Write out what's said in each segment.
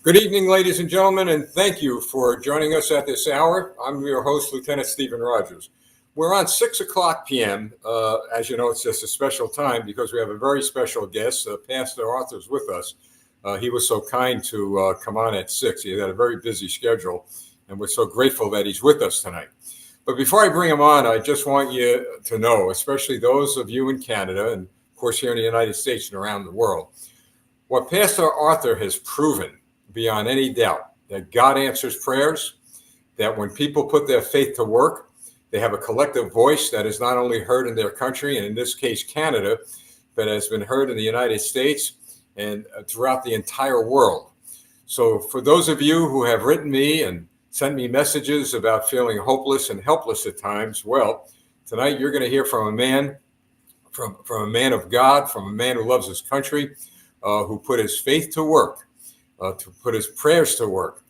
Good evening, ladies and gentlemen, and thank you for joining us at this hour. I'm your host, Lieutenant Stephen Rogers. We're on 6 o'clock p.m. As you know, it's just a special time because we have a very special guest. Pastor Arthur's with us. He was so kind to come on at 6. He had a very busy schedule, and we're so grateful that he's with us tonight. But before I bring him on, I just want you to know, especially those of you in Canada and, of course, here in the United States and around the world, what Pastor Arthur has proven beyond any doubt that God answers prayers, that when people put their faith to work, they have a collective voice that is not only heard in their country, and in this case, Canada, but has been heard in the United States and throughout the entire world. So for those of you who have written me and sent me messages about feeling hopeless and helpless at times, well, tonight you're going to hear from a man, from a man of God, from a man who loves his country, who put his faith to work, to put his prayers to work.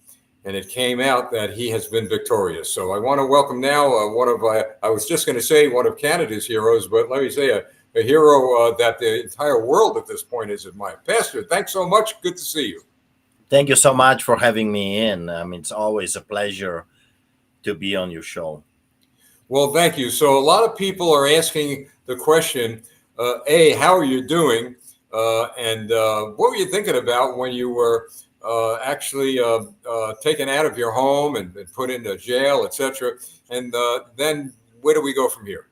And it came out that he has been victorious. So I want to welcome now I was just going to say one of Canada's heroes, but let me say a hero that the entire world at this point is admired. Pastor, thanks so much. Good to see you. Thank you so much for having me in. It's always a pleasure to be on your show. Well, thank you. So a lot of people are asking the question, A, how are you doing? And what were you thinking about when you were actually taken out of your home and put into jail, etc.? And then where do we go from here?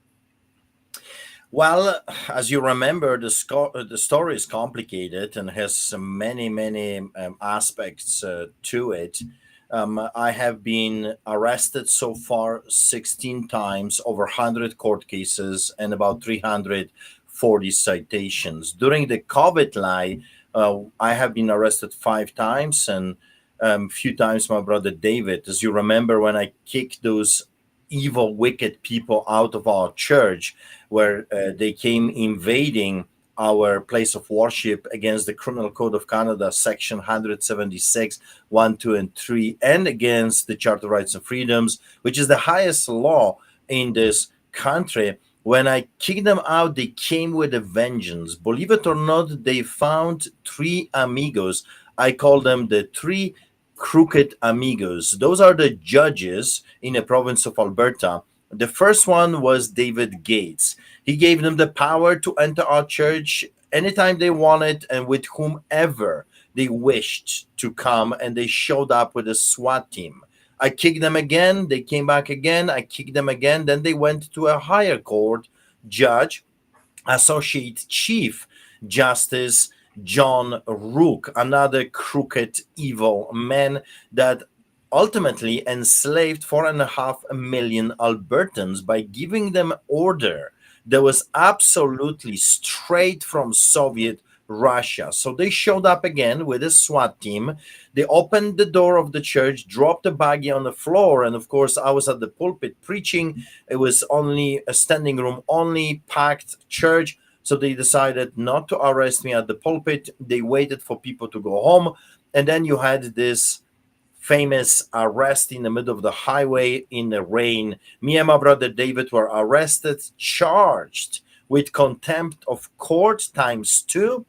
Well, as you remember, the story is complicated and has many aspects to it. I have been arrested so far 16 times, over 100 court cases, and about 340 citations. During the COVID lie, I have been arrested 5 times, and a few times my brother David. As you remember, when I kicked those evil, wicked people out of our church, where they came invading our place of worship against the Criminal Code of Canada, Section 176, 1, 2, and 3, and against the Charter of Rights and Freedoms, which is the highest law in this country. When I kicked them out, they came with a vengeance. Believe it or not, they found 3 amigos. I call them the 3 crooked amigos. Those are the judges in the province of Alberta. The first one was David Gates. He gave them the power to enter our church anytime they wanted and with whomever they wished to come, and they showed up with a SWAT team. I kicked them again. They came back again. I kicked them again. Then they went to a higher court judge, Associate Chief Justice John Rook, another crooked, evil man that ultimately enslaved 4.5 million Albertans by giving them order that was absolutely straight from Soviet Russia. So they showed up again with a SWAT team. They opened the door of the church, dropped the baggie on the floor, and of course I was at the pulpit preaching. It was only a standing room, only packed church. So they decided not to arrest me at the pulpit. They waited for people to go home. And then you had this famous arrest in the middle of the highway in the rain. Me and my brother David were arrested, charged with contempt of court ×2.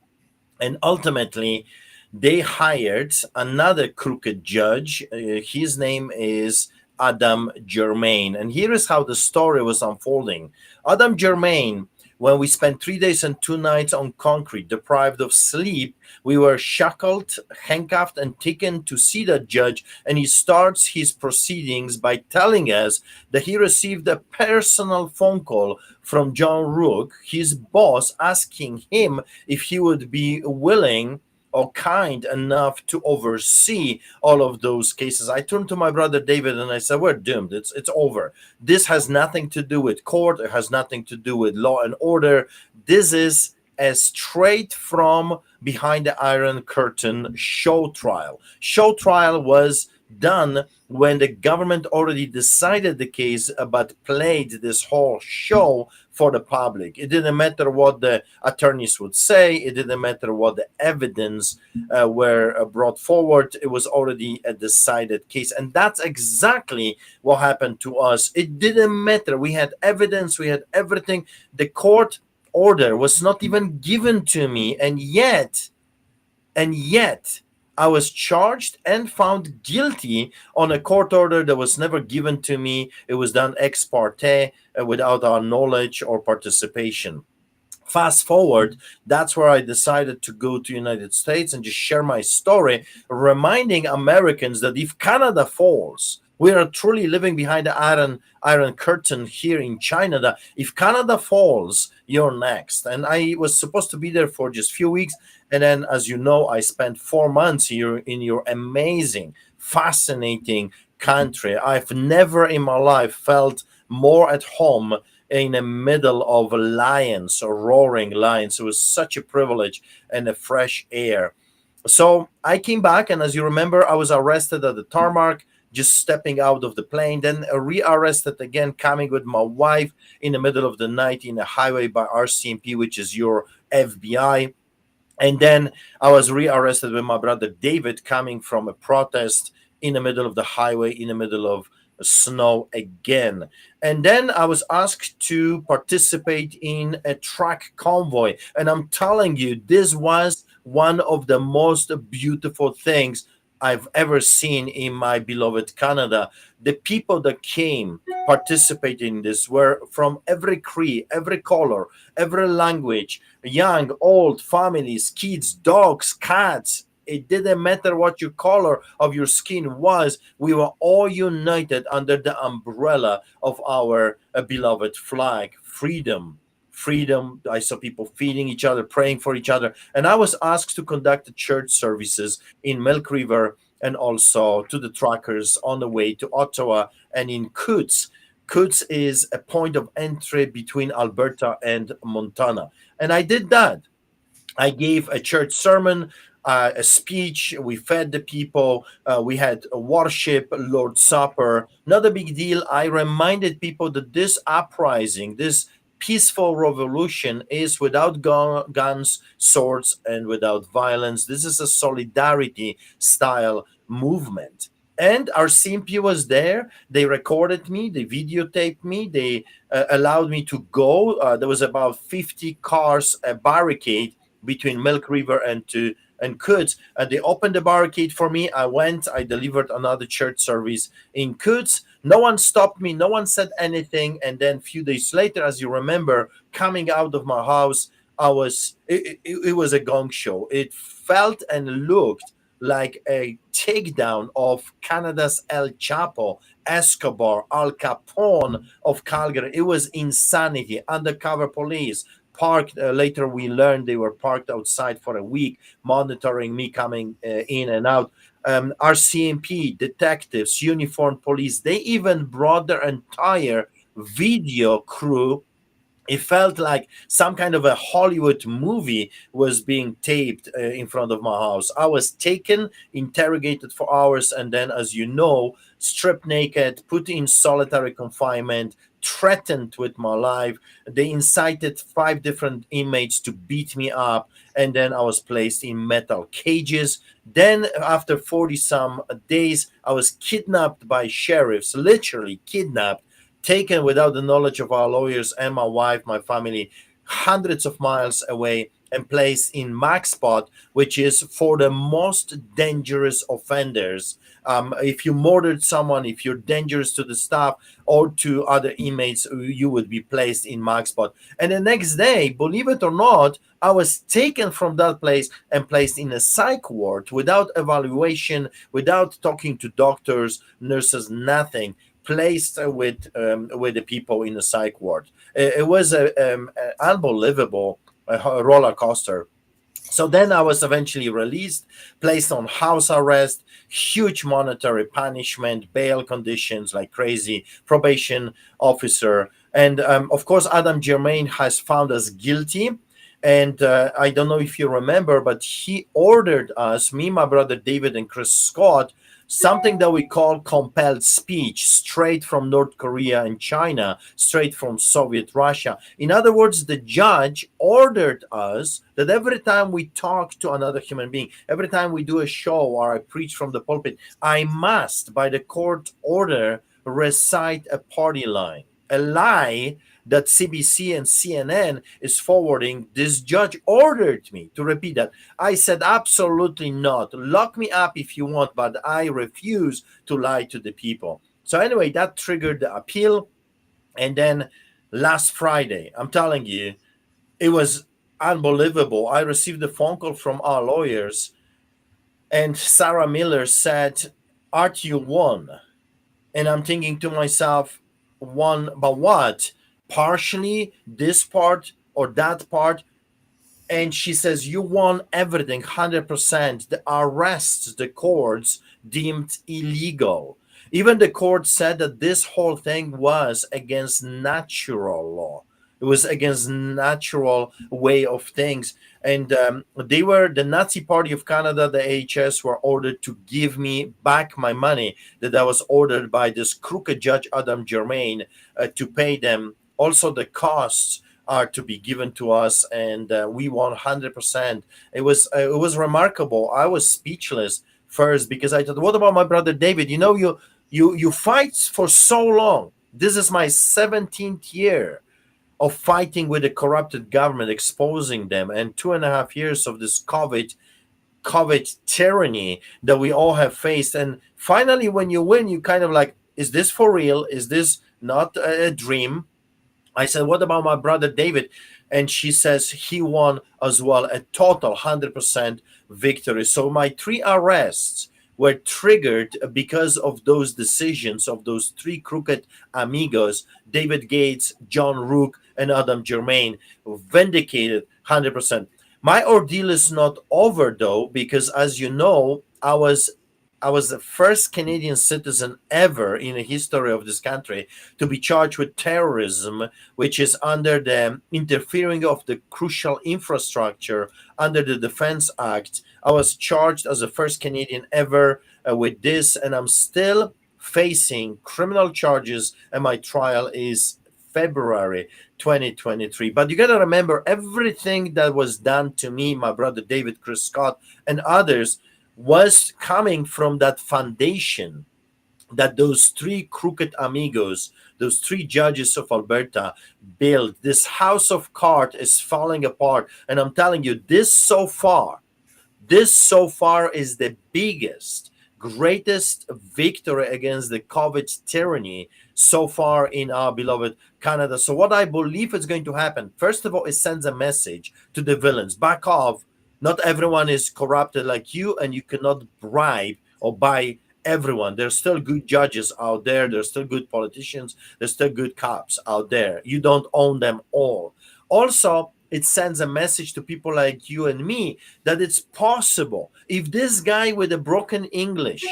And ultimately, they hired another crooked judge. His name is Adam Germain. And here is how the story was unfolding. Adam Germain, when we spent 3 days and 2 nights on concrete, deprived of sleep, we were shackled, handcuffed, and taken to see that judge. And he starts his proceedings by telling us that he received a personal phone call from John Rook, his boss, asking him if he would be willing or kind enough to oversee all of those cases. I turned to my brother David and I said, we're doomed. It's over. This has nothing to do with court. It has nothing to do with law and order. This is a straight from behind the Iron Curtain show trial. Show trial was done when the government already decided the case, but played this whole show for the public. It didn't matter what the attorneys would say. It didn't matter what the evidence were brought forward. It was already a decided case. And that's exactly what happened to us. It didn't matter. We had evidence. We had everything. The court order was not even given to me. And yet, I was charged and found guilty on a court order that was never given to me. It was done ex parte, without our knowledge or participation. Fast forward, that's where I decided to go to United States and just share my story, reminding Americans that if Canada falls, we are truly living behind the iron curtain here in China. That if Canada falls, you're next. And I was supposed to be there for just few weeks, and then, as you know, I spent 4 months here in your amazing, fascinating country. I've never in my life felt more at home in the middle of lions or roaring lions. It was such a privilege and a fresh air. So I came back, and as you remember, I was arrested at the tarmac, just stepping out of the plane, then rearrested again, coming with my wife in the middle of the night in a highway by RCMP, which is your FBI. And then I was rearrested with my brother David coming from a protest in the middle of the highway, in the middle of snow again. And then I was asked to participate in a truck convoy. And I'm telling you, this was one of the most beautiful things I've ever seen in my beloved Canada. The people that came participating in this were from every creed, every color, every language, young, old, families, kids, dogs, cats. It didn't matter what your color of your skin was. We were all united under the umbrella of our beloved flag, freedom. Freedom. I saw people feeding each other, praying for each other. And I was asked to conduct the church services in Milk River and also to the truckers on the way to Ottawa and in Coutts. Coutts is a point of entry between Alberta and Montana. And I did that. I gave a church sermon, a speech. We fed the people. We had a worship, Lord's Supper. Not a big deal. I reminded people that this uprising, this peaceful revolution, is without guns, swords, and without violence. This is a solidarity style movement. And our CMP was there. They recorded me, they videotaped me, they allowed me to go. There was about 50 cars, a barricade between Milk River and Coutts. They opened the barricade for me. I went. I delivered another church service in Coutts. No one stopped me. No one said anything. And then a few days later, as you remember, coming out of my house, it was a gong show. It felt and looked like a takedown of Canada's El Chapo, Escobar, Al Capone of Calgary. It was insanity. Undercover police parked. Later, we learned they were parked outside for a week, monitoring me coming in and out. RCMP, detectives, uniformed police, they even brought their entire video crew. It felt like some kind of a Hollywood movie was being taped in front of my house. I was taken, interrogated for hours, and then, as you know, stripped naked, put in solitary confinement, threatened with my life. They incited 5 different inmates to beat me up, and then I was placed in metal cages. Then, after 40 some days, I was kidnapped by sheriffs, literally kidnapped, taken without the knowledge of our lawyers and my wife, my family, hundreds of miles away, and placed in MaxPot, which is for the most dangerous offenders. If you murdered someone, if you're dangerous to the staff or to other inmates, you would be placed in MaxPot. And the next day, believe it or not, I was taken from that place and placed in a psych ward without evaluation, without talking to doctors, nurses, nothing. Placed with the people in the psych ward. It was an unbelievable roller coaster. So then I was eventually released, placed on house arrest, huge monetary punishment, bail conditions like crazy, probation officer. And of course, Adam Germain has found us guilty. And I don't know if you remember, but he ordered us, me, my brother David, and Chris Scott, something that we call compelled speech, straight from North Korea and China, straight from Soviet Russia. In other words, the judge ordered us that every time we talk to another human being, every time we do a show or I preach from the pulpit, I must, by the court order, recite a party line, a lie that CBC and CNN is forwarding, this judge ordered me to repeat that. I said, absolutely not. Lock me up if you want, but I refuse to lie to the people. So anyway, that triggered the appeal. And then last Friday, I'm telling you, it was unbelievable. I received a phone call from our lawyers, and Sarah Miller said, Art, you won. And I'm thinking to myself, won, but what? Partially, this part or that part? And she says, you won everything 100%. The arrests the courts deemed illegal. Even the court said that this whole thing was against natural law. It was against natural way of things. And they were, the Nazi Party of Canada, the AHS, were ordered to give me back my money that I was ordered by this crooked judge Adam Germain to pay them. Also the costs are to be given to us, and we won 100%. It was remarkable. I was speechless first because I thought, what about my brother David? You know, you fight for so long. This is my 17th year of fighting with a corrupted government, exposing them, and 2.5 years of this COVID tyranny that we all have faced. And finally, when you win, you kind of like, is this for real? Is this not a dream? I said, what about my brother David? And she says he won as well, a total 100% victory. So my 3 arrests were triggered because of those decisions of those 3 crooked amigos, David Gates, John Rook, and Adam Germain, vindicated 100%. My ordeal is not over though, because as you know, I was the first Canadian citizen ever in the history of this country to be charged with terrorism, which is under the interfering of the crucial infrastructure under the Defense Act. I was charged as the first Canadian ever with this, and I'm still facing criminal charges, and my trial is February 2023. But you got to remember, everything that was done to me, my brother David, Chris Scott, and others was coming from that foundation that those 3 crooked amigos, those 3 judges of Alberta built. This house of cards is falling apart. And I'm telling you, this so far is the biggest, greatest victory against the COVID tyranny so far in our beloved Canada. So what I believe is going to happen, first of all, it sends a message to the villains. Back off. Not everyone is corrupted like you, and you cannot bribe or buy everyone. There's still good judges out there. There's still good politicians. There's still good cops out there. You don't own them all. Also, it sends a message to people like you and me that it's possible. If this guy with a broken English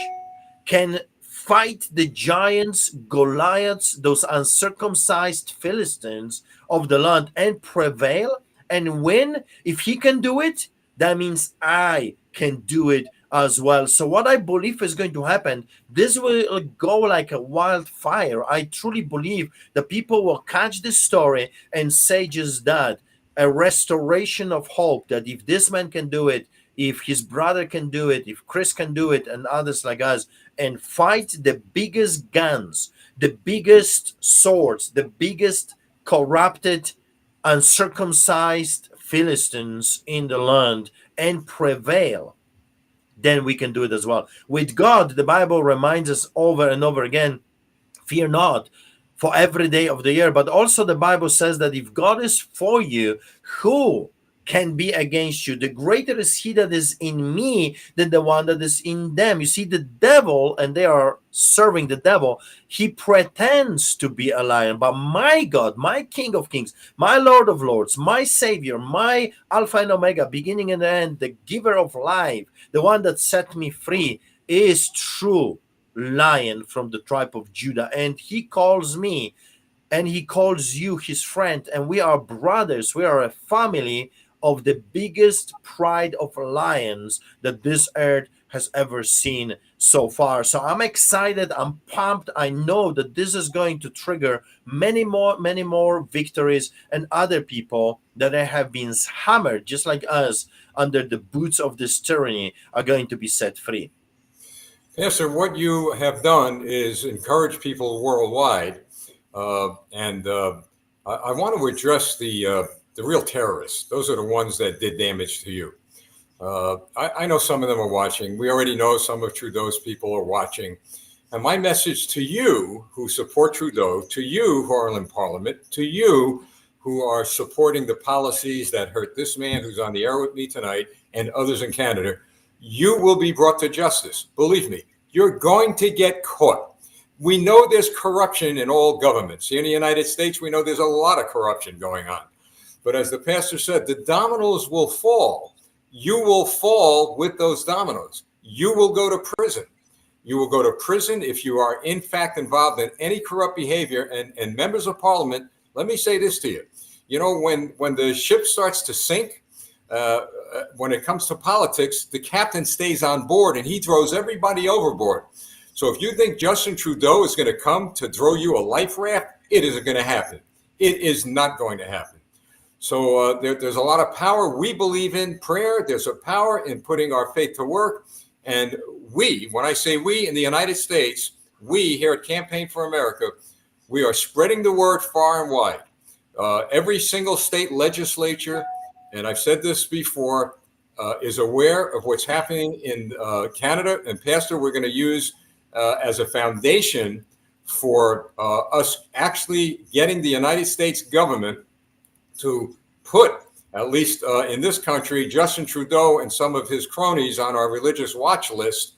can fight the giants, Goliaths, those uncircumcised Philistines of the land, and prevail and win, if he can do it, that means I can do it as well. So what I believe is going to happen, this will go like a wildfire. I truly believe that people will catch this story and say just that, a restoration of hope, that if this man can do it, if his brother can do it, if Chris can do it, and others like us, and fight the biggest guns, the biggest swords, the biggest corrupted, uncircumcised Philistines in the land, and prevail, then we can do it as well. With God, the Bible reminds us over and over again, fear not for every day of the year. But also the Bible says that if God is for you, who can be against you? The greater is he that is in me than the one that is in them. You see, the devil, and they are serving the devil, he pretends to be a lion. But my God, my King of Kings, my Lord of Lords, my Savior, my Alpha and Omega, beginning and end, the giver of life, the one that set me free, is true Lion from the tribe of Judah. And he calls me, and he calls you his friend, and we are brothers. We are a family of the biggest pride of lions that this earth has ever seen so far. So I'm excited, I'm pumped. I know that this is going to trigger many more victories, and other people that have been hammered just like us under the boots of this tyranny are going to be set free. Pastor, what you have done is encourage people worldwide, and I want to address the real terrorists. Those are the ones that did damage to you. I know some of them are watching. We already know some of Trudeau's people are watching. And my message to you who support Trudeau, to you who are in Parliament, to you who are supporting the policies that hurt this man who's on the air with me tonight and others in Canada, you will be brought to justice. Believe me, you're going to get caught. We know there's corruption in all governments. In the United States, we know there's a lot of corruption going on. But as the pastor said, the dominoes will fall. You will fall with those dominoes. You will go to prison. You will go to prison if you are in fact involved in any corrupt behavior. And members of Parliament, let me say this to you. You know, when the ship starts to sink, when it comes to politics, the captain stays on board and he throws everybody overboard. So if you think Justin Trudeau is going to come to throw you a life raft, it isn't going to happen. It is not going to happen. So there's a lot of power. We believe in prayer. There's a power in putting our faith to work. And we, when I say we in the United States, we here at Campaign for America, we are spreading the word far and wide. Every single state legislature, and I've said this before, is aware of what's happening in Canada. And Pastor, we're going to use as a foundation for us actually getting the United States government to put, at least in this country, Justin Trudeau and some of his cronies on our religious watch list.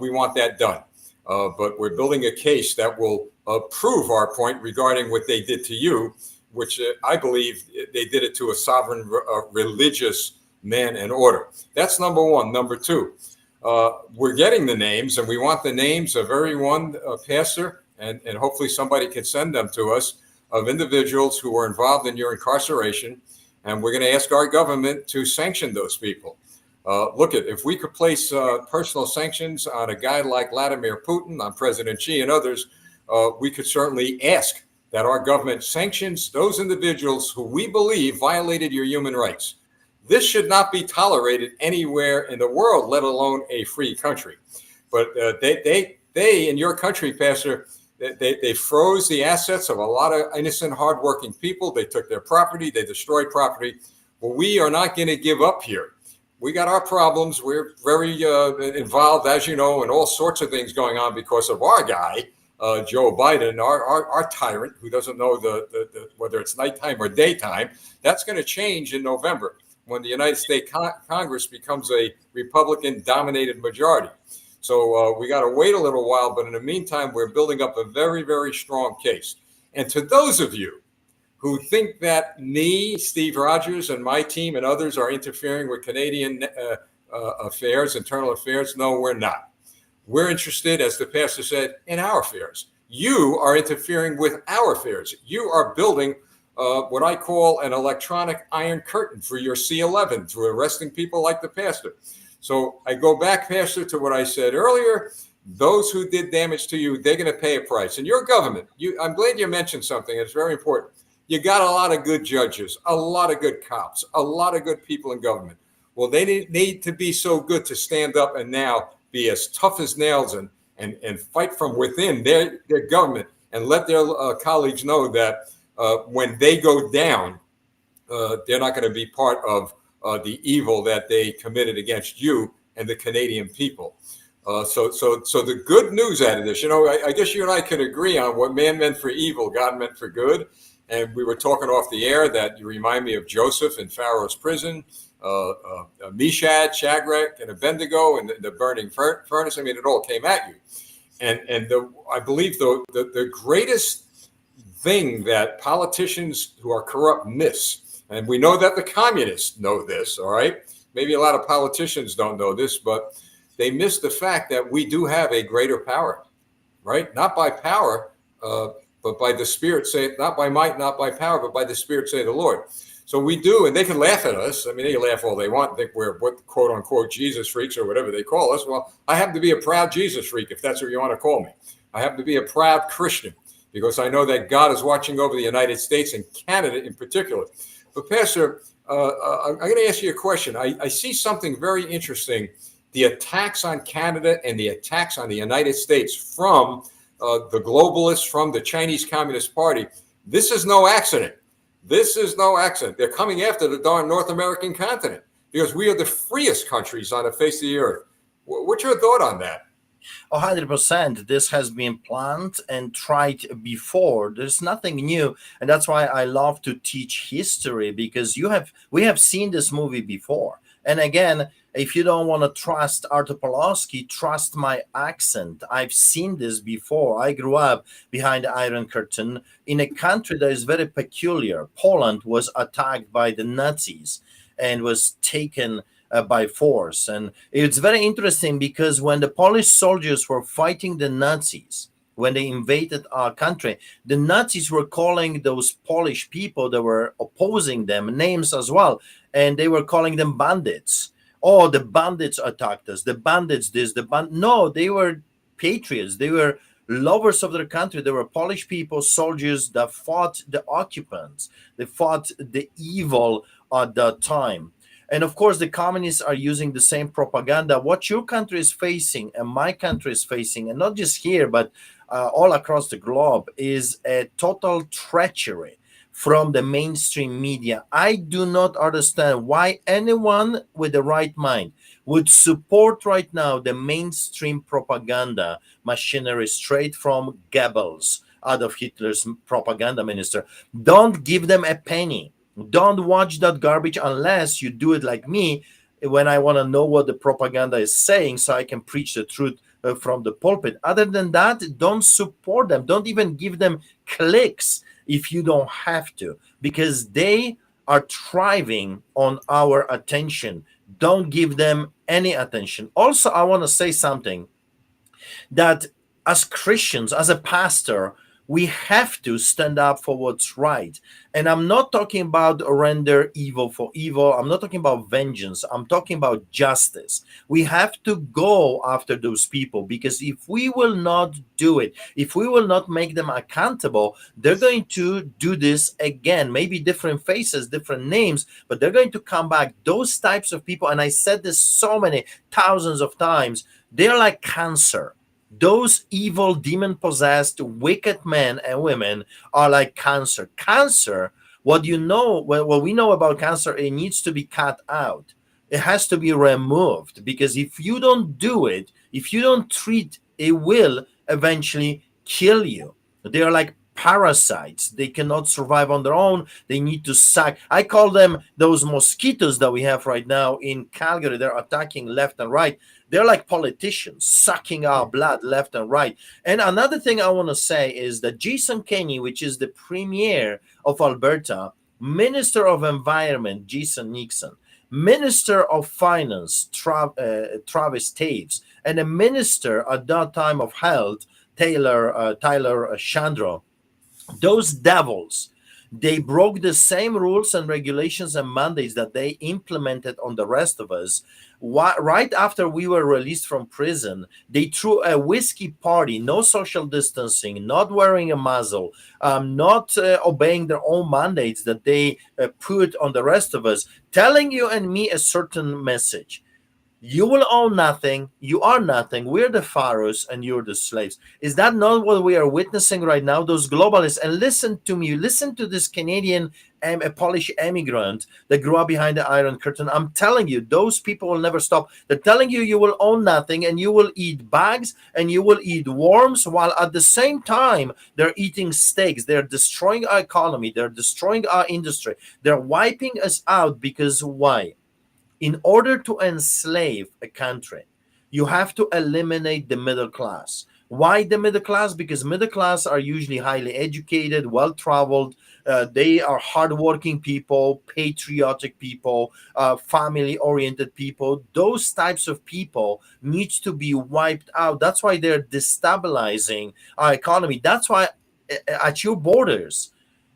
We want that done. But we're building a case that will prove our point regarding what they did to you, which I believe they did it to a sovereign religious man and order. That's number one. Number two, we're getting the names, and we want the names of everyone, Pastor, and hopefully somebody can send them to us, of individuals who were involved in your incarceration. And we're going to ask our government to sanction those people. Look, if we could place personal sanctions on a guy like Vladimir Putin, on President Xi and others, we could certainly ask that our government sanctions those individuals who we believe violated your human rights. This should not be tolerated anywhere in the world, let alone a free country. But they in your country, Pastor, they froze the assets of a lot of innocent, hardworking people. They took their property. They destroyed property. Well, we are not going to give up here. We got our problems. We're very involved, as you know, in all sorts of things going on because of our guy, Joe Biden, our tyrant, who doesn't know the whether it's nighttime or daytime. That's going to change in November when the United States Congress becomes a Republican-dominated majority. So we got to wait a little while, but in the meantime, we're building up a very, very strong case. And to those of you who think that me, Steve Rogers, and my team and others are interfering with Canadian affairs, internal affairs, no, we're not. We're interested, as the pastor said, in our affairs. You are interfering with our affairs. You are building what I call an electronic iron curtain for your C-11 through arresting people like the pastor. So I go back, Pastor, to what I said earlier. Those who did damage to you, they're going to pay a price. And your government, I'm glad you mentioned something. It's very important. You got a lot of good judges, a lot of good cops, a lot of good people in government. Well, they need to be so good to stand up and now be as tough as nails and fight from within their government and let their colleagues know that when they go down, they're not going to be part of the evil that they committed against you and the Canadian people. So the good news out of this, I guess you and I could agree on what man meant for evil, God meant for good. And we were talking off the air that you remind me of Joseph in Pharaoh's prison, Meshach, Shadrach, and Abednego, and the burning furnace. I mean, it all came at you. And I believe the greatest thing that politicians who are corrupt miss, and we know that the communists know this, all right? Maybe a lot of politicians don't know this, but they miss the fact that we do have a greater power, right? Not by power, but by the Spirit, say, not by might, not by power, but by the Spirit, say the Lord. So we do, and they can laugh at us. I mean, they can laugh all they want, think we're what quote unquote Jesus freaks or whatever they call us. Well, I happen to be a proud Jesus freak, if that's what you want to call me. I happen to be a proud Christian because I know that God is watching over the United States and Canada in particular. But Pastor, I'm going to ask you a question. I see something very interesting. The attacks on Canada and the attacks on the United States from the globalists, from the Chinese Communist Party. This is no accident. This is no accident. They're coming after the darn North American continent because we are the freest countries on the face of the earth. What's your thought on that? 100%. This has been planned and tried before. There's nothing new, and that's why I love to teach history, because we have seen this movie before. And again, if you don't want to trust Artur Pawlowski, trust my accent. I've seen this before. I grew up behind the Iron Curtain in a country that is very peculiar. Poland was attacked by the Nazis and was taken by force. And it's very interesting because when the Polish soldiers were fighting the Nazis, when they invaded our country, the Nazis were calling those Polish people that were opposing them names as well. And they were calling them bandits. Oh, the bandits attacked us. The bandits this, the band. No, they were patriots. They were lovers of their country. They were Polish people, soldiers that fought the occupants. They fought the evil at that time. And of course, the communists are using the same propaganda. What your country is facing and my country is facing, and not just here, but all across the globe, is a total treachery from the mainstream media. I do not understand why anyone with the right mind would support right now the mainstream propaganda machinery straight from Goebbels, Adolf Hitler's propaganda minister. Don't give them a penny. Don't watch that garbage unless you do it like me, when I want to know what the propaganda is saying so I can preach the truth from the pulpit. Other than that, don't support them. Don't even give them clicks if you don't have to, because they are thriving on our attention. Don't give them any attention. Also, I want to say something that as Christians, as a pastor, we have to stand up for what's right. And I'm not talking about render evil for evil. I'm not talking about vengeance. I'm talking about justice. We have to go after those people, because if we will not do it, if we will not make them accountable, they're going to do this again. Maybe different faces, different names, but they're going to come back. Those types of people, and I said this so many thousands of times, they're like cancer. Those evil, demon possessed, wicked men and women are like cancer. Cancer, what you know, what we know about cancer, it needs to be cut out. It has to be removed, because if you don't do it, if you don't treat, it will eventually kill you. They are like parasites. They cannot survive on their own. They need to suck. I call them those mosquitoes that we have right now in Calgary. They're attacking left and right. They're like politicians sucking our blood left and right. And another thing I want to say is that Jason Kenney, which is the premier of Alberta, Minister of Environment, Jason Nixon, Minister of Finance, Travis Taves, and a minister at that time of Health, Tyler Chandro, those devils, they broke the same rules and regulations and mandates that they implemented on the rest of us. Right after we were released from prison, they threw a whiskey party, no social distancing, not wearing a muzzle, not obeying their own mandates that they put on the rest of us, telling you and me a certain message. You will own nothing. You are nothing. We're the pharaohs and you're the slaves. Is that not what we are witnessing right now? Those globalists. And listen to me. Listen to this Canadian, a Polish immigrant that grew up behind the Iron Curtain. I'm telling you, those people will never stop. They're telling you you will own nothing and you will eat bugs and you will eat worms, while at the same time they're eating steaks. They're destroying our economy. They're destroying our industry. They're wiping us out. Because why? In order to enslave a country, you have to eliminate the middle class. Why the middle class? Because middle class are usually highly educated, well-traveled. They are hardworking people, patriotic people, family-oriented people. Those types of people need to be wiped out. That's why they're destabilizing our economy. That's why at your borders,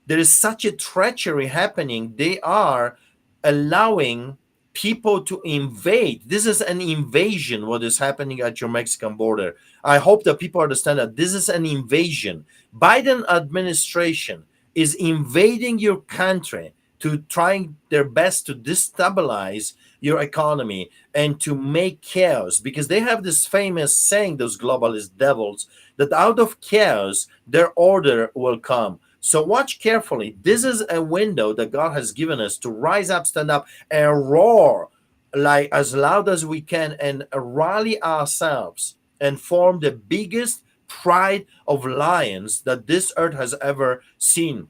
there is such a treachery happening. They are allowing people to invade. This is an invasion, what is happening at your Mexican border. I hope that people understand that this is an invasion. Biden administration is invading your country to trying their best to destabilize your economy and to make chaos, because they have this famous saying, those globalist devils, that out of chaos their order will come. So watch carefully. This is a window that God has given us to rise up, stand up, and roar like as loud as we can and rally ourselves and form the biggest pride of lions that this earth has ever seen.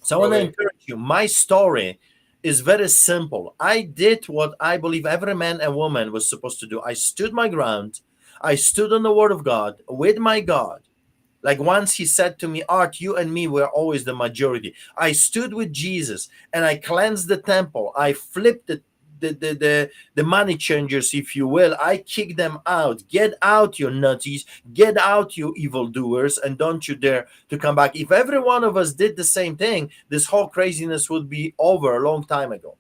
So I Well, want to they encourage you. My story is very simple. I did what I believe every man and woman was supposed to do. I stood my ground. I stood on the word of God with my God. Like once he said to me, Art, you and me were always the majority. I stood with Jesus and I cleansed the temple. I flipped the money changers, if you will. I kicked them out. Get out, you nutties. Get out, you evildoers, and don't you dare to come back. If every one of us did the same thing, this whole craziness would be over a long time ago.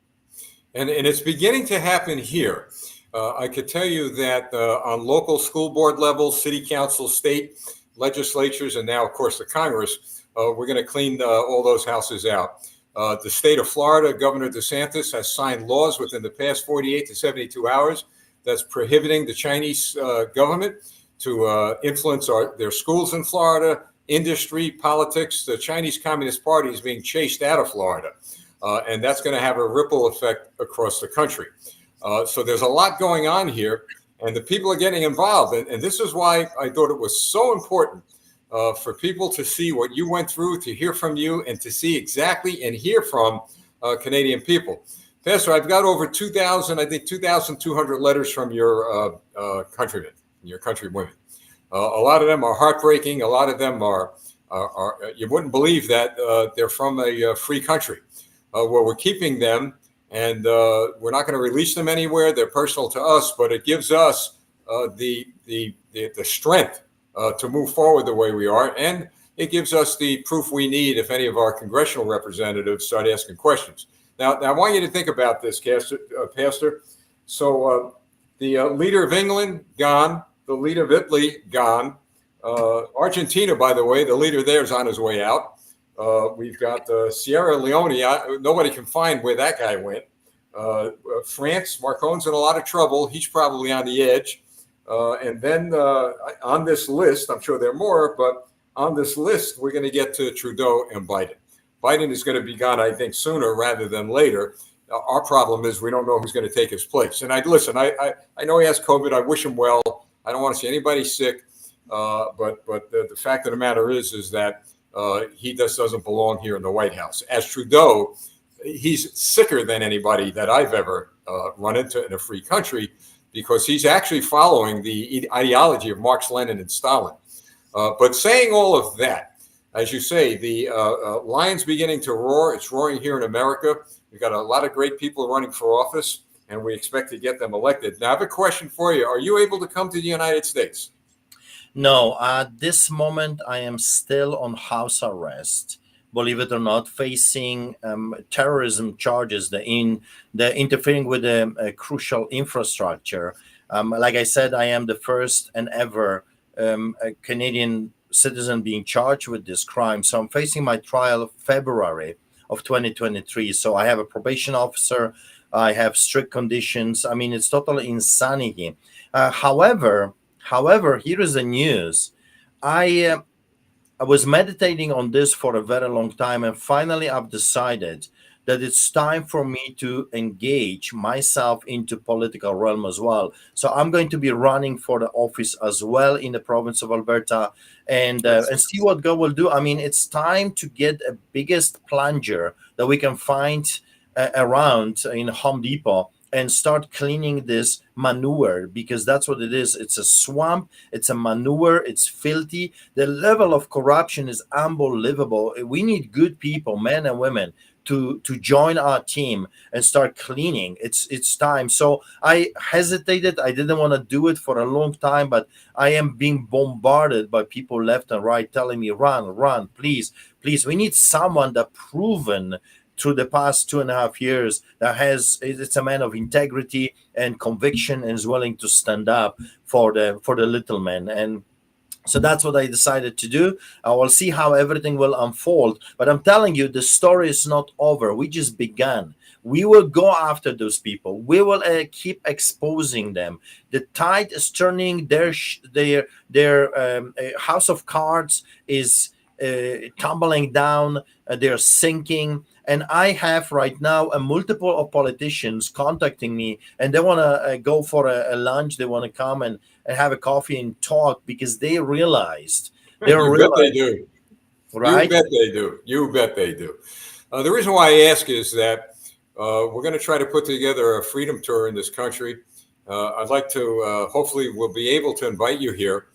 and it's beginning to happen here. I could tell you that on local school board level, city council, state legislatures, and now, of course, the Congress, we're going to clean all those houses out. The state of Florida, Governor DeSantis has signed laws within the past 48 to 72 hours that's prohibiting the Chinese government to influence their schools in Florida, industry, politics. The Chinese Communist Party is being chased out of Florida. And that's going to have a ripple effect across the country. So there's a lot going on here, and the people are getting involved. And this is why I thought it was so important for people to see what you went through, to hear from you, and to see exactly and hear from Canadian people. Pastor, I've got over 2,000, I think 2,200 letters from your countrymen, your countrywomen. A lot of them are heartbreaking. A lot of them are you wouldn't believe that they're from a free country. Where we're keeping them, and we're not going to release them anywhere. They're personal to us, but it gives us the strength to move forward the way we are, and it gives us the proof we need if any of our congressional representatives start asking questions. Now I want you to think about this, Pastor. So the leader of England gone, the leader of Italy gone, Argentina, by the way, the leader there is on his way out. We've got Sierra Leone. Nobody can find where that guy went. France, Marcon's in a lot of trouble. He's probably on the edge. And then on this list, I'm sure there are more, but on this list, we're going to get to Trudeau and Biden. Biden is going to be gone, I think, sooner rather than later. Our problem is we don't know who's going to take his place. And I know he has COVID. I wish him well. I don't want to see anybody sick. But the fact of the matter is that he just doesn't belong here in the White House. As Trudeau, he's sicker than anybody that I've ever run into in a free country because he's actually following the ideology of Marx, Lenin, and Stalin. But saying all of that, as you say, the lion's beginning to roar. It's roaring here in America. We've got a lot of great people running for office, and we expect to get them elected. Now, I have a question for you. Are you able to come to the United States? No, at this moment, I am still on house arrest. Believe it or not, facing terrorism charges, the interfering with the crucial infrastructure. Like I said, I am the first and ever a Canadian citizen being charged with this crime. So I'm facing my trial February of 2023. So I have a probation officer. I have strict conditions. I mean, it's total insanity. However, here is the news. I was meditating on this for a very long time, and finally, I've decided that it's time for me to engage myself into political realm as well. So I'm going to be running for the office as well in the province of Alberta, and see what God will do. I mean, it's time to get a biggest plunger that we can find around in Home Depot and start cleaning this manure, because that's what it is. It's a swamp, it's a manure, it's filthy. The level of corruption is unbelievable. We need good people, men and women, to join our team and start cleaning. It's time. So I hesitated. I didn't want to do it for a long time, but I am being bombarded by people left and right telling me, run, please. We need someone that proven through the past 2.5 years that it's a man of integrity and conviction and is willing to stand up for the little man. And so that's what I decided to do. I will see how everything will unfold. But I'm telling you, the story is not over. We just began. We will go after those people. We will keep exposing them. The tide is turning. Their house of cards is tumbling down, they're sinking. And I have right now a multiple of politicians contacting me, and they want to go for a lunch. They want to come and have a coffee and talk because they realized they're You bet they realized, do. You right? bet they do. You bet they do. The reason why I ask is that we're going to try to put together a freedom tour in this country. I'd like to, hopefully, we'll be able to invite you here,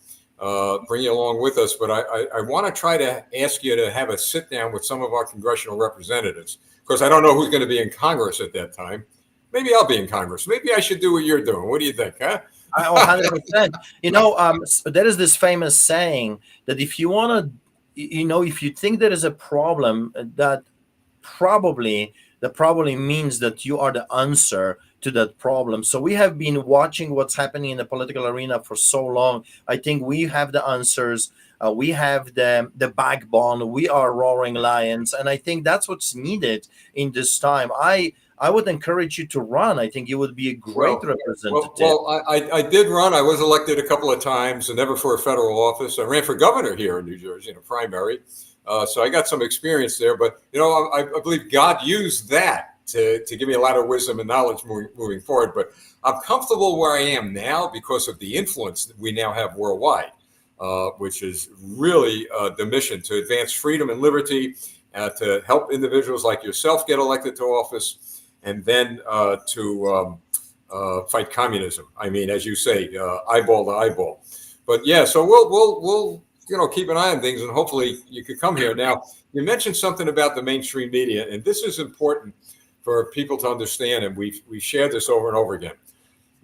bring you along with us. But I want to try to ask you to have a sit down with some of our congressional representatives. Of course, I don't know who's going to be in Congress at that time. Maybe I'll be in Congress. Maybe I should do what you're doing. What do you think, huh? 100%. There is this famous saying that if you want to, if you think there is a problem, that probably means that you are the answer to that problem. So we have been watching what's happening in the political arena for so long. I think we have the answers. We have the backbone. We are roaring lions, and I think that's what's needed in this time. I would encourage you to run. I think you would be a great representative. I did run. I was elected a couple of times, and never for a federal office. I ran for governor here in New Jersey in a primary. So I got some experience there. But, I believe God used that to give me a lot of wisdom and knowledge moving forward. But I'm comfortable where I am now because of the influence that we now have worldwide, which is really the mission to advance freedom and liberty, to help individuals like yourself get elected to office, and then to fight communism. I mean, as you say, eyeball to eyeball. But yeah, so we'll keep an eye on things, and hopefully you could come here. Now, you mentioned something about the mainstream media, and this is important for people to understand, and we've shared this over and over again.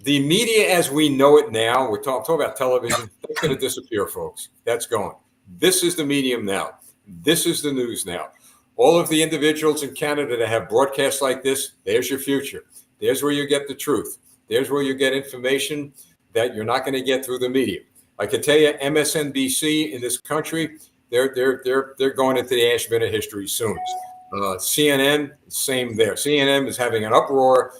The media as we know it now, we're talking about television, that's going to disappear, folks. That's gone. This is the medium now. This is the news now. All of the individuals in Canada that have broadcasts like this, there's your future. There's where you get the truth. There's where you get information that you're not going to get through the media. I can tell you, MSNBC in this country, they're going into the ash bin of history soon. CNN, same there. CNN is having an uproar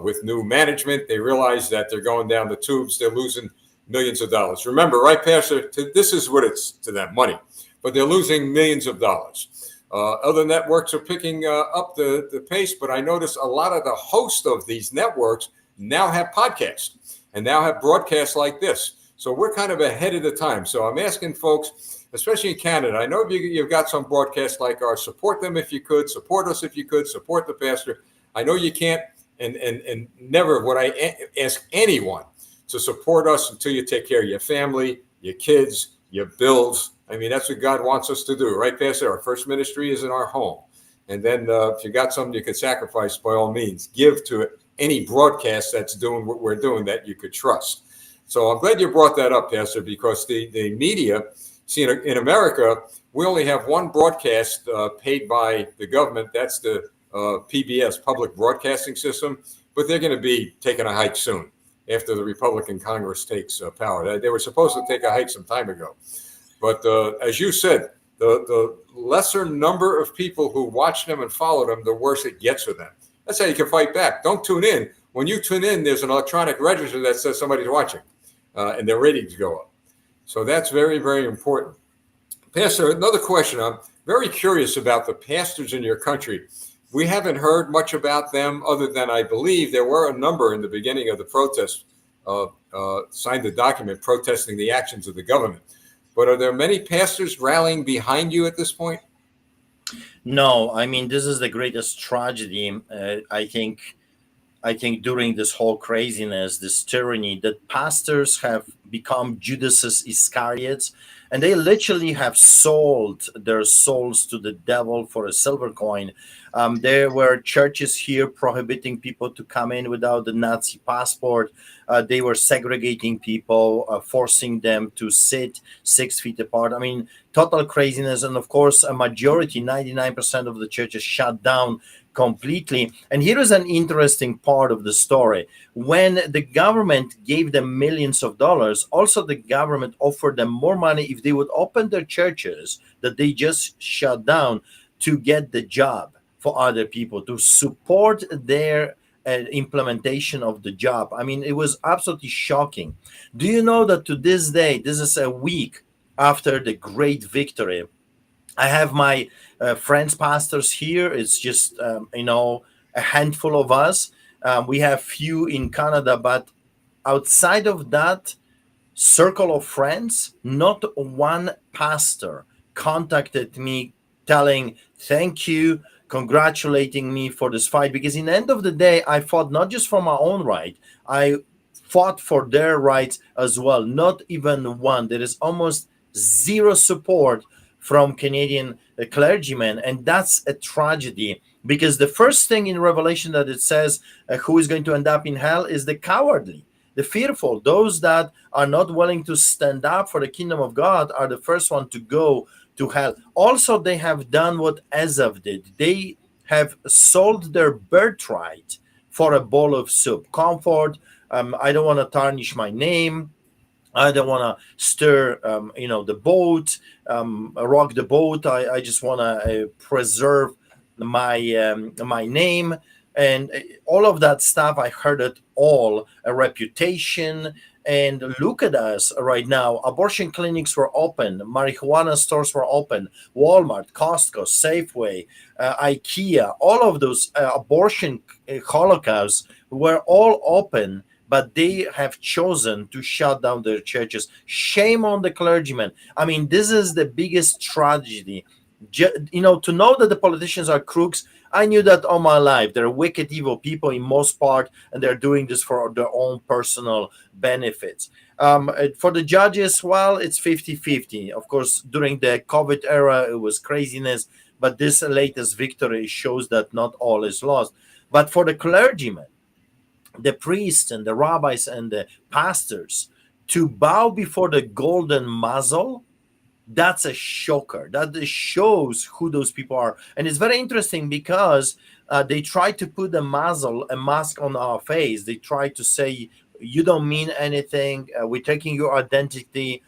with new management. They realize that they're going down the tubes. They're losing millions of dollars. Remember, right, Pastor? This is what it's to them, money. But they're losing millions of dollars. Other networks are picking up the pace, but I notice a lot of the hosts of these networks now have podcasts and now have broadcasts like this. So we're kind of ahead of the time. So I'm asking folks, especially in Canada, I know you've got some broadcasts like ours, support them if you could, support us if you could, support the pastor. I know you can't, and never would I ask anyone to support us until you take care of your family, your kids, your bills. I mean, that's what God wants us to do, right, Pastor? Our first ministry is in our home. And then if you got something you could sacrifice, by all means, give to any broadcast that's doing what we're doing that you could trust. So I'm glad you brought that up, Pastor, because the media, see, in America, we only have one broadcast paid by the government. That's the PBS, Public Broadcasting System. But they're going to be taking a hike soon after the Republican Congress takes power. They were supposed to take a hike some time ago. But as you said, the lesser number of people who watch them and follow them, the worse it gets for them. That's how you can fight back. Don't tune in. When you tune in, there's an electronic register that says somebody's watching, and their ratings go up. So that's very, very important. Pastor, another question. I'm very curious about the pastors in your country. We haven't heard much about them other than I believe there were a number in the beginning of the protest, signed the document protesting the actions of the government. But are there many pastors rallying behind you at this point? No, I mean, this is the greatest tragedy. I think during this whole craziness, this tyranny, that pastors have become Judas Iscariots, and they literally have sold their souls to the devil for a silver coin. There were churches here prohibiting people to come in without the Nazi passport. They were segregating people, forcing them to sit 6 feet apart. I mean, total craziness. And of course, a majority, 99% of the churches shut down completely. And here is an interesting part of the story. When the government gave them millions of dollars, also the government offered them more money if they would open their churches that they just shut down to get the job for other people, to support their implementation of the job. I mean, it was absolutely shocking. Do you know that to this day, this is a week after the great victory I have my friends, pastors here. It's just a handful of us. We have few in Canada, but outside of that circle of friends, not one pastor contacted me telling thank you, congratulating me for this fight. Because in the end of the day, I fought not just for my own right, I fought for their rights as well. Not even one. There is almost zero support from Canadian clergymen, and that's a tragedy. Because the first thing in Revelation that it says who is going to end up in hell is the cowardly, the fearful, those that are not willing to stand up for the kingdom of God are the first one to go to hell. Also, they have done what Esav did. They have sold their birthright for a bowl of soup. Comfort. I don't want to tarnish my name. I don't want to stir, the boat, rock the boat. I just want to preserve my name and all of that stuff. I heard it all, a reputation. And look at us right now. Abortion clinics were open, marijuana stores were open, Walmart, Costco, Safeway, IKEA, all of those abortion holocausts were all open, but they have chosen to shut down their churches. Shame on the clergymen. I mean, this is the biggest tragedy. To know that the politicians are crooks, I knew that all my life. They're wicked, evil people in most part, and they're doing this for their own personal benefits. For the judges, well, it's 50-50. Of course, during the COVID era, it was craziness, but this latest victory shows that not all is lost. But for the clergymen, the priests and the rabbis and the pastors to bow before the golden muzzle, that's a shocker. That shows who those people are. And it's very interesting because they try to put a mask on our face. They try to say, you don't mean anything. We're taking your identity.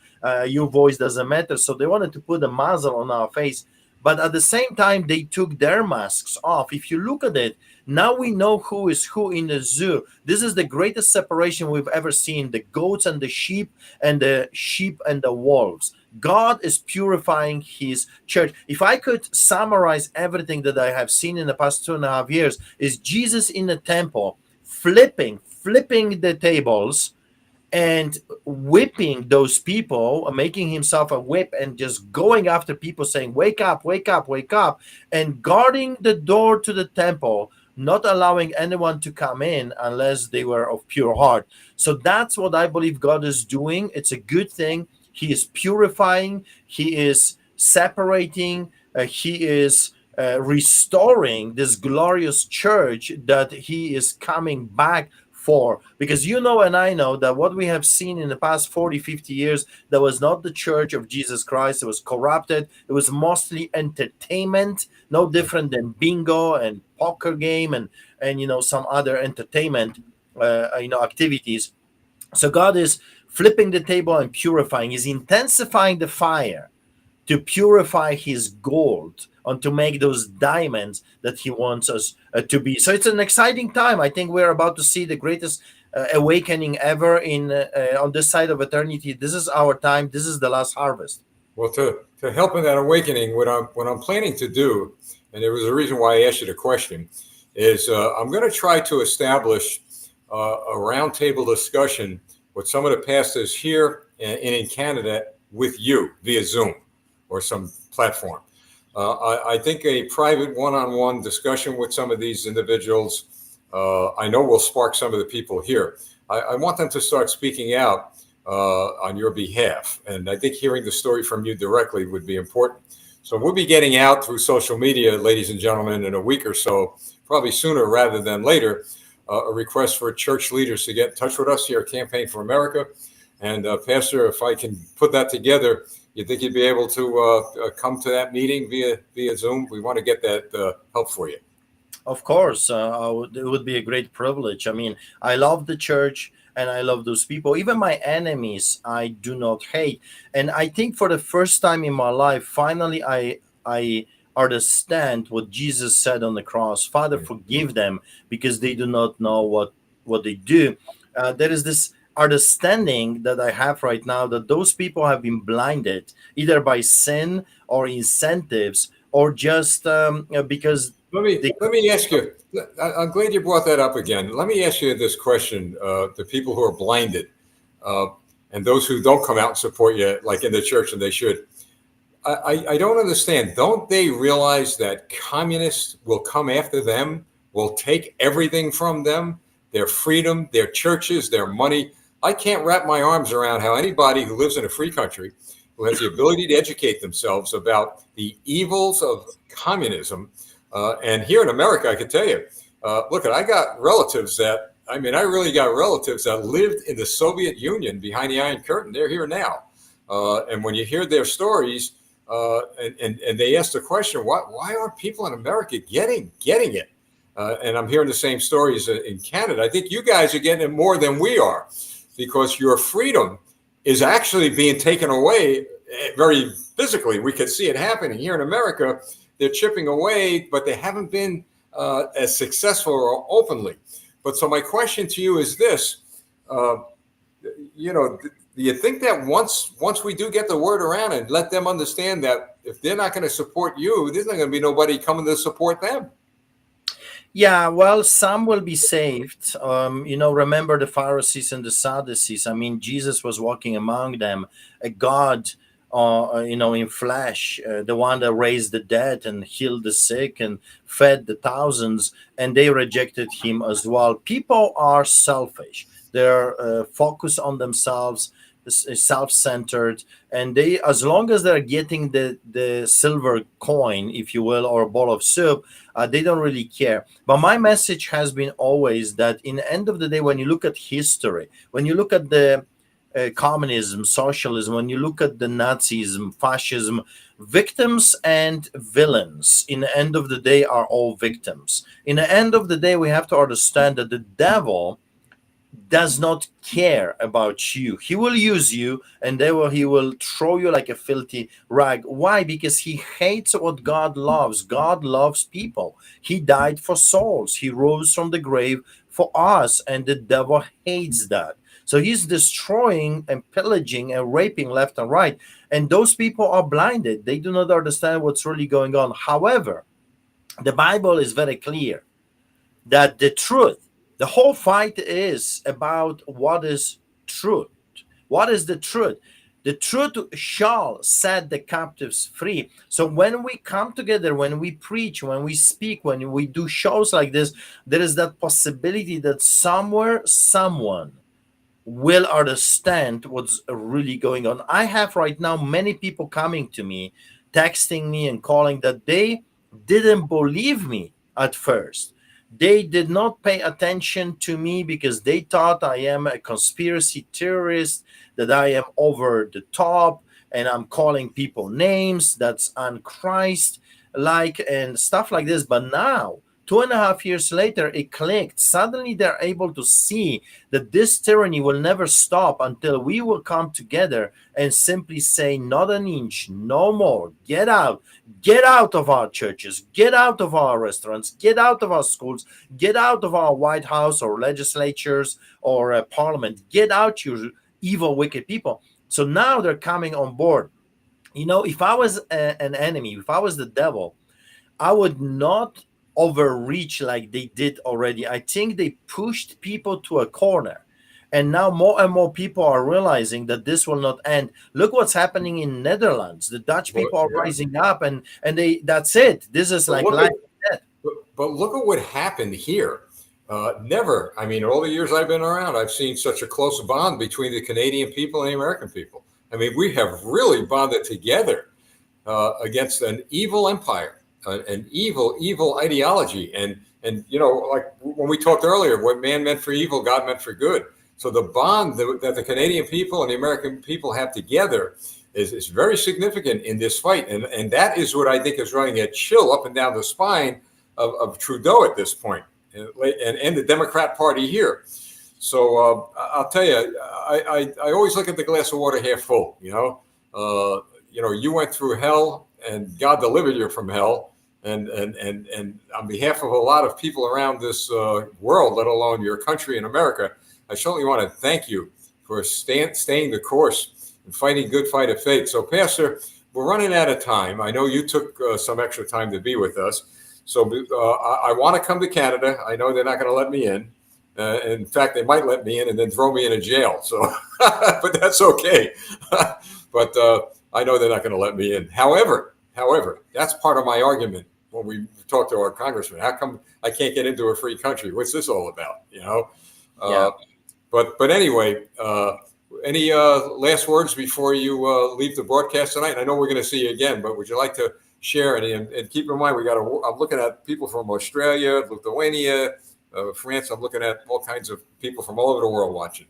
Your voice doesn't matter. So they wanted to put a muzzle on our face. But at the same time, they took their masks off. If you look at it, now we know who is who in the zoo. This is the greatest separation we've ever seen, the goats and the sheep and the wolves. God is purifying his church. If I could summarize everything that I have seen in the past 2.5 years, is Jesus in the temple flipping the tables and whipping those people, making himself a whip and just going after people saying, wake up, wake up, wake up, and guarding the door to the temple, not allowing anyone to come in unless they were of pure heart. So that's what I believe God is doing. It's a good thing. He is purifying, he is separating, he is restoring this glorious church that he is coming back for. Because you know and I know that what we have seen in the past 40-50 years, that was not the church of Jesus Christ. It was corrupted. It was mostly entertainment, no different than bingo and poker game and some other entertainment activities. So God is flipping the table and purifying. He's intensifying the fire to purify his gold and to make those diamonds that he wants us to be. So it's an exciting time. I think we're about to see the greatest awakening ever on this side of eternity. This is our time. This is the last harvest. Well, to help in that awakening, what I'm planning to do, and there was a reason why I asked you the question, is I'm going to try to establish a roundtable discussion with some of the pastors here and in Canada with you via Zoom or some platform. I think a private one-on-one discussion with some of these individuals, I know will spark some of the people here. I want them to start speaking out on your behalf. And I think hearing the story from you directly would be important. So we'll be getting out through social media, ladies and gentlemen, in a week or so, probably sooner rather than later, a request for church leaders to get in touch with us here at Campaign for America. And Pastor, if I can put that together, you think you'd be able to come to that meeting via Zoom? We want to get that help for you. Of course, it would be a great privilege. I mean, I love the church and I love those people. Even my enemies, I do not hate. And I think for the first time in my life, finally, I understand what Jesus said on the cross. Father, forgive them because they do not know what they do. There is this understanding that I have right now that those people have been blinded either by sin or incentives, or just because they. Let me ask you. I'm glad you brought that up again. Let me ask you this question: the people who are blinded, uh, and those who don't come out and support you, like in the church, and they should. I don't understand. Don't they realize that communists will come after them, will take everything from them, their freedom, their churches, their money? I can't wrap my arms around how anybody who lives in a free country, who has the ability to educate themselves about the evils of communism, and here in America, I can tell you, look, I got relatives that, I mean, I really got relatives that lived in the Soviet Union behind the Iron Curtain. They're here now. And when you hear their stories, and they ask the question, why aren't people in America getting it? And I'm hearing the same stories in Canada. I think you guys are getting it more than we are, because your freedom is actually being taken away very physically. We could see it happening here in America. They're chipping away, but they haven't been as successful or openly. But so my question to you is this: do you think that once we do get the word around and let them understand that if they're not going to support you, there's not going to be nobody coming to support them? Yeah, well, some will be saved. Remember the Pharisees and the Sadducees. I mean, Jesus was walking among them, a God, in flesh, the one that raised the dead and healed the sick and fed the thousands, and they rejected him as well. People are selfish. They're focused on themselves, self-centered, and they, as long as they're getting the silver coin, if you will, or a bowl of soup, they don't really care. But my message has been always that in the end of the day, when you look at history, when you look at the communism, socialism, when you look at the Nazism, fascism, victims and villains, in the end of the day, are all victims. In the end of the day, we have to understand that the devil does not care about you. He will use you, and he will throw you like a filthy rag. Why? Because he hates what God loves. God loves people. He died for souls. He rose from the grave for us, and the devil hates that. So he's destroying and pillaging and raping left and right. And those people are blinded. They do not understand what's really going on. However, the Bible is very clear that the whole fight is about what is truth. What is the truth? The truth shall set the captives free. So when we come together, when we preach, when we speak, when we do shows like this, there is that possibility that somewhere, someone will understand what's really going on. I have right now many people coming to me, texting me and calling that they didn't believe me at first. They did not pay attention to me because they thought I am a conspiracy theorist, that I am over the top, and I'm calling people names that's unchrist like and stuff like this. But now, 2.5 years later, it clicked. Suddenly, they're able to see that this tyranny will never stop until we will come together and simply say, not an inch, no more. Get out. Get out of our churches. Get out of our restaurants. Get out of our schools. Get out of our White House or legislatures or parliament. Get out, you evil, wicked people. So now they're coming on board. If I was an enemy, if I was the devil, I would not overreach like they did already. I think they pushed people to a corner. And now more and more people are realizing that this will not end. Look what's happening in Netherlands. The Dutch people are rising up, and that's it. This is like life and death. But look at what happened here. Never, I mean, all the years I've been around, I've seen such a close bond between the Canadian people and the American people. I mean, we have really bonded together against an evil empire, an evil ideology. And like when we talked earlier, what man meant for evil, God meant for good. So the bond that the Canadian people and the American people have together is very significant in this fight. And that is what I think is running a chill up and down the spine of Trudeau at this point, and the Democrat Party here. So I'll tell you, I always look at the glass of water half full. You went through hell, and God delivered you from hell. And on behalf of a lot of people around this world, let alone your country in America, I certainly want to thank you for staying the course and fighting good fight of faith. So, Pastor, we're running out of time. I know you took some extra time to be with us. So I want to come to Canada. I know they're not going to let me in. In fact, they might let me in and then throw me in a jail. So, but that's okay. But I know they're not going to let me in. However, that's part of my argument when we talk to our congressman. How come I can't get into a free country? What's this all about? Yeah. But anyway, any last words before you leave the broadcast tonight? I know we're going to see you again, but would you like to share any? And keep in mind, I'm looking at people from Australia, Lithuania, France. I'm looking at all kinds of people from all over the world watching.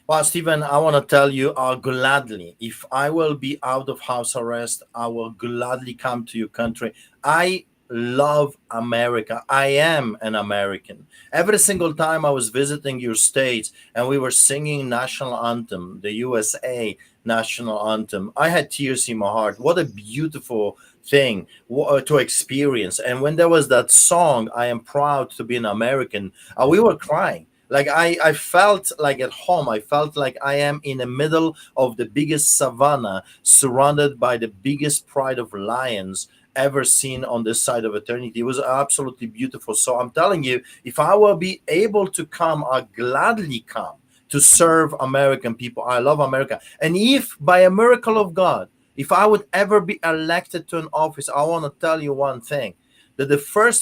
Well, Stephen, I want to tell you, I'll gladly, if I will be out of house arrest, I will gladly come to your country. I love America. I am an American. Every single time I was visiting your states and we were singing national anthem, the USA national anthem, I had tears in my heart. What a beautiful thing to experience. And when there was that song, I am proud to be an American, we were crying. Like I felt like at home. I felt like I am in the middle of the biggest savanna, surrounded by the biggest pride of lions ever seen on this side of eternity. It was absolutely beautiful. So I'm telling you, if I will be able to come, I'll gladly come to serve American people. I love America. And if by a miracle of God, if I would ever be elected to an office, I want to tell you one thing, that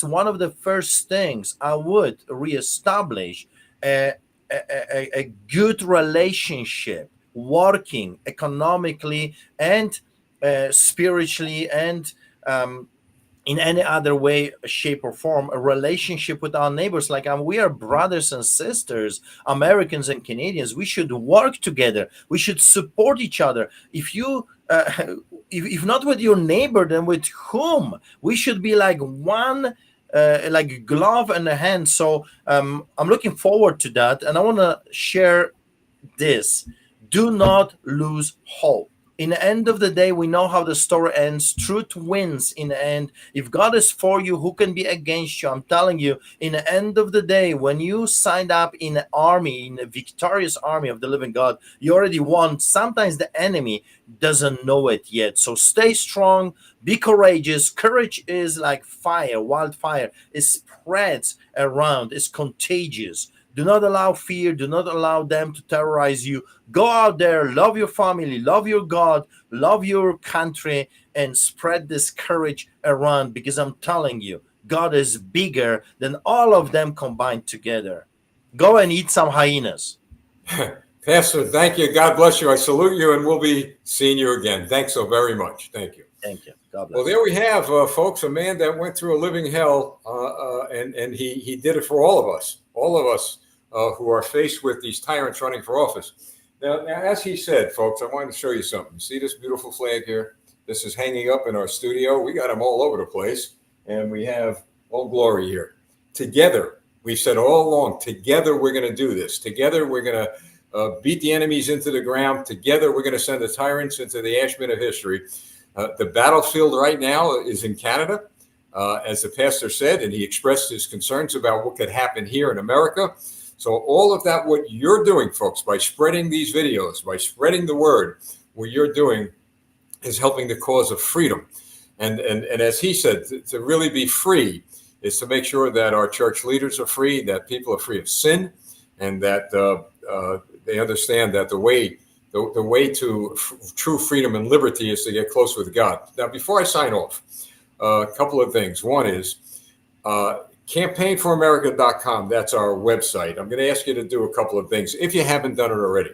one of the first things I would reestablish a good relationship, working economically and spiritually and in any other way, shape, or form, a relationship with our neighbors. Like we are brothers and sisters, Americans and Canadians. We should work together. We should support each other. If not with your neighbor, then with whom? We should be like one. Like glove in the hand. So I'm looking forward to that, and I want to share this. Do not lose hope. In the end of the day, we know how the story ends. Truth wins in the end. If God is for you, who can be against you? I'm telling you, in the end of the day, when you signed up in an army, in a victorious army of the living God, you already won. Sometimes the enemy doesn't know it yet. So stay strong, be courageous. Courage is like fire, wildfire. It spreads around, it's contagious. Do not allow fear. Do not allow them to terrorize you. Go out there, love your family, love your God, love your country, and spread this courage around, because I'm telling you, God is bigger than all of them combined together. Go and eat some hyenas. Pastor, thank you. God bless you. I salute you, and we'll be seeing you again. Thanks so very much. Thank you. Thank you. God bless. Well, there we have, folks, a man that went through a living hell, and he did it for all of us who are faced with these tyrants running for office. Now, as he said, folks, I wanted to show you something. See this beautiful flag here? This is hanging up in our studio. We got them all over the place, and we have All Glory here. Together, we've said all along, together we're going to do this. Together we're going to beat the enemies into the ground. Together we're going to send the tyrants into the ash bin of history. The battlefield right now is in Canada, as the pastor said, and he expressed his concerns about what could happen here in America. So all of that, what you're doing, folks, by spreading these videos, by spreading the word, what you're doing is helping the cause of freedom. And as he said, to really be free is to make sure that our church leaders are free, that people are free of sin, and that they understand that the way to true freedom and liberty is to get close with God. Now, before I sign off, a couple of things. One is campaignforamerica.com. That's our website. I'm going to ask you to do a couple of things if you haven't done it already.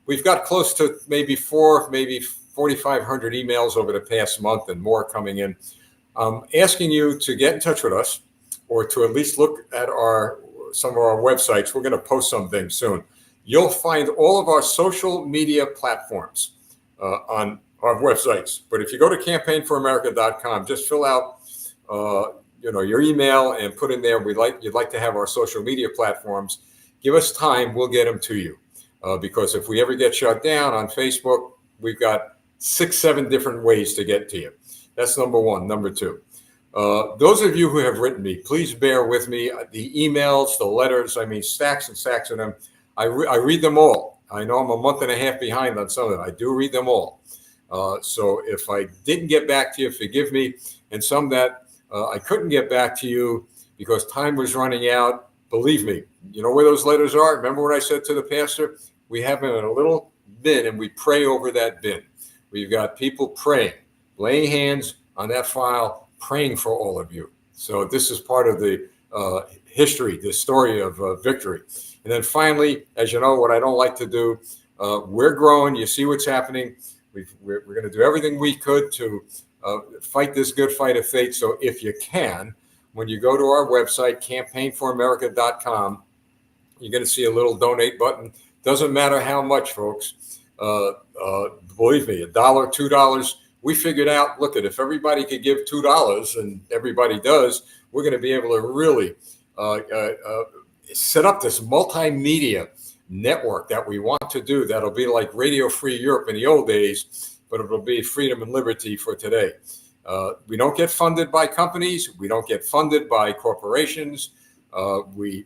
We've got close to maybe 4,500 emails over the past month and more coming in, asking you to get in touch with us or to at least look at some of our websites. We're going to post some things soon. You'll find all of our social media platforms on our websites. But if you go to campaignforamerica.com, just fill out your email and put in there you'd like to have our social media platforms. Give us time, we'll get them to you. Because if we ever get shut down on Facebook, we've got 6-7 different ways to get to you. That's number one. Number two, those of you who have written me, please bear with me. The emails, the letters, stacks and stacks of them. I read them all. I know I'm a month and a half behind on some of them. I do read them all. So if I didn't get back to you, forgive me. And some that I couldn't get back to you because time was running out, believe me, you know where those letters are? Remember what I said to the pastor? We have them in a little bin and we pray over that bin. We've got people praying, laying hands on that file, praying for all of you. So this is part of the history, the story of victory. And then finally, as you know, what I don't like to do, we're growing. You see what's happening. We're going to do everything we could to fight this good fight of faith. So if you can, when you go to our website, campaignforamerica.com, you're going to see a little donate button. Doesn't matter how much, folks. Believe me, $1, $2. We figured out, look, if everybody could give $2, and everybody does, we're going to be able to really set up this multimedia network that we want to do. That'll be like Radio Free Europe in the old days, but it'll be freedom and liberty for today. We don't get funded by companies. We don't get funded by corporations. We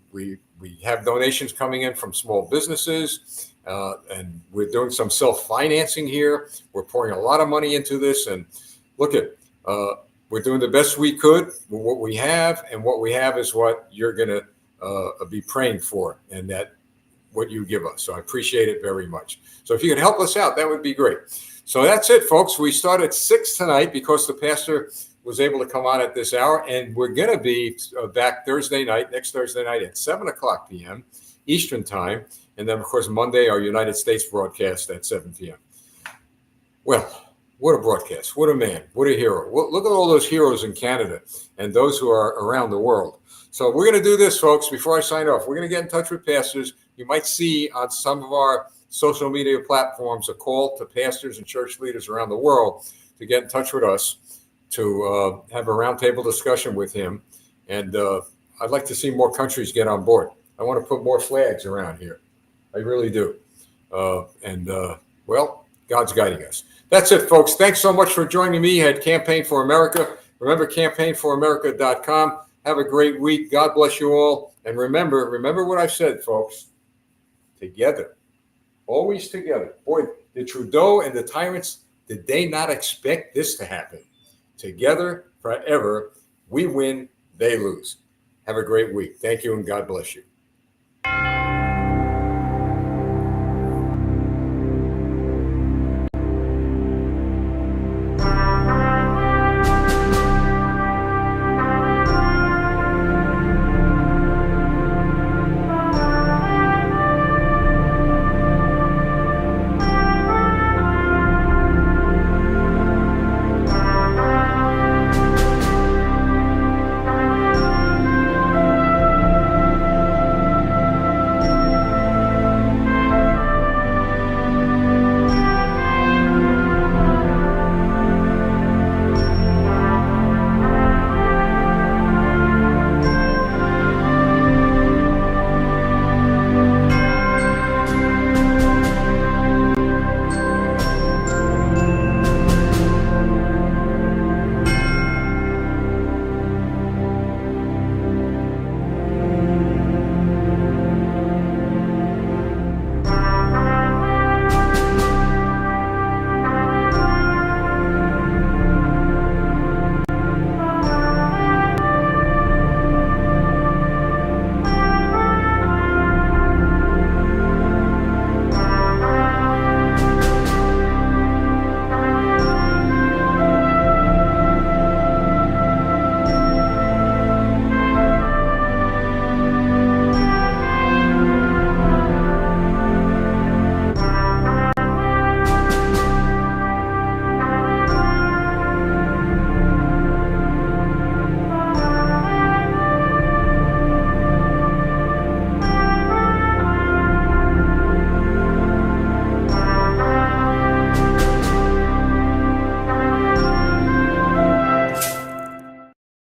have donations coming in from small businesses, and we're doing some self-financing here. We're pouring a lot of money into this, and look at, we're doing the best we could with what we have, and what we have is what you're going to be praying for, and that what you give us. So I appreciate it very much. So if you could help us out, that would be great. So that's it, folks. We start at 6 tonight because the pastor was able to come on at this hour, and we're going to be back next Thursday night at 7 o'clock p.m. Eastern time. And then, of course, Monday, our United States broadcast at 7 p.m. Well, what a broadcast. What a man. What a hero. Look at all those heroes in Canada and those who are around the world. So we're going to do this, folks, before I sign off. We're going to get in touch with pastors. You might see on some of our social media platforms a call to pastors and church leaders around the world to get in touch with us, to have a roundtable discussion with him. And I'd like to see more countries get on board. I want to put more flags around here. I really do. Well, God's guiding us. That's it, folks. Thanks so much for joining me at Campaign for America. Remember, campaignforamerica.com. Have a great week. God bless you all. And remember what I said, folks. Together. Always together. Boy, the Trudeau and the tyrants, did they not expect this to happen? Together, forever, we win, they lose. Have a great week. Thank you, and God bless you.